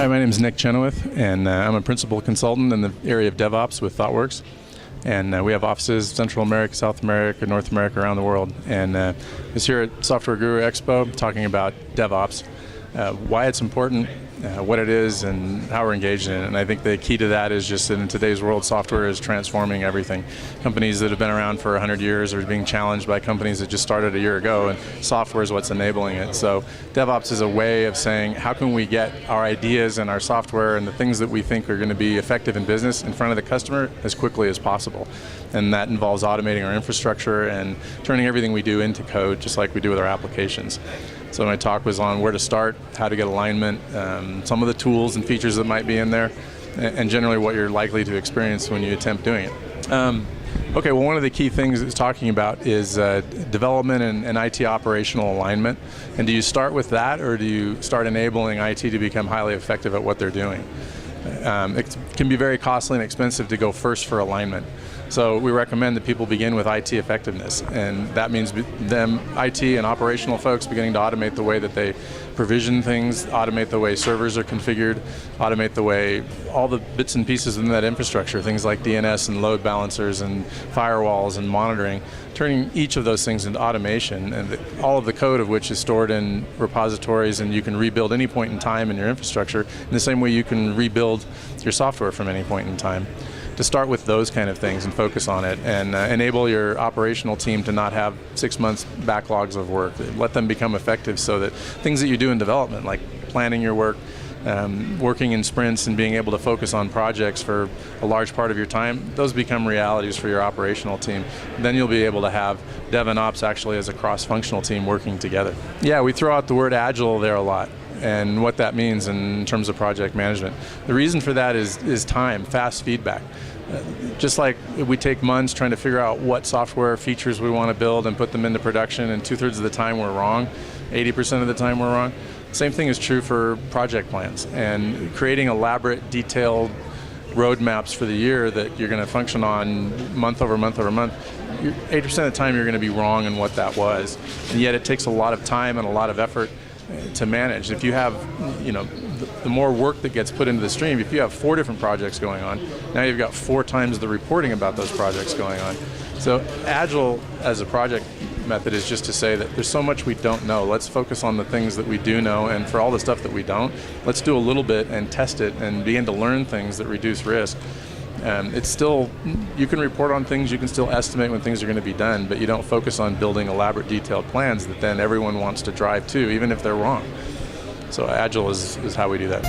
Hi, my name is Nick Chenoweth, and I'm a principal consultant in the area of DevOps with ThoughtWorks. And we have offices Central America, South America, North America, around the world. And I was here at Software Guru Expo talking about DevOps, why it's important, what it is, and how we're engaged in it. And I think the key to that is just that in today's world, software is transforming everything. Companies that have been around for 100 years are being challenged by companies that just started a year ago, and software is what's enabling it. So DevOps is a way of saying, how can we get our ideas and our software and the things that we think are going to be effective in business in front of the customer as quickly as possible. And that involves automating our infrastructure and turning everything we do into code, just like we do with our applications. So my talk was on where to start, how to get alignment, some of the tools and features that might be in there, and generally what you're likely to experience when you attempt doing it. Okay, well, one of the key things it's talking about is development and IT operational alignment. And do you start with that, or do you start enabling IT to become highly effective at what they're doing? It can be very costly and expensive to go first for alignment. So we recommend that people begin with IT effectiveness, and that means them, IT and operational folks, beginning to automate the way that they provision things, automate the way servers are configured, automate the way all the bits and pieces in that infrastructure, things like DNS and load balancers and firewalls and monitoring, turning each of those things into automation, and all of the code of which is stored in repositories, and you can rebuild any point in time in your infrastructure in the same way you can rebuild your software from any point in time. To start with those kind of things and focus on it, and enable your operational team to not have 6 months backlogs of work. Let them become effective so that things that you do in development, like planning your work, working in sprints and being able to focus on projects for a large part of your time, those become realities for your operational team. Then you'll be able to have Dev and Ops actually as a cross-functional team working together. Yeah, we throw out the word Agile there a lot, and what that means in terms of project management. The reason for that is time, fast feedback. Just like we take months trying to figure out what software features we want to build and put them into production, and 2/3 of the time we're wrong, 80% of the time we're wrong. Same thing is true for project plans, and creating elaborate, detailed roadmaps for the year that you're going to function on month over month over month. 80% of the time you're going to be wrong in what that was, and yet it takes a lot of time and a lot of effort to manage. If you have, the more work that gets put into the stream, if you have 4 different projects going on, now you've got 4 times the reporting about those projects going on. So Agile as a project method is just to say that there's so much we don't know. Let's focus on the things that we do know, and for all the stuff that we don't, let's do a little bit and test it and begin to learn things that reduce risk. It's still, you can report on things, you can still estimate when things are going to be done, but you don't focus on building elaborate, detailed plans that then everyone wants to drive to, even if they're wrong. So Agile is how we do that.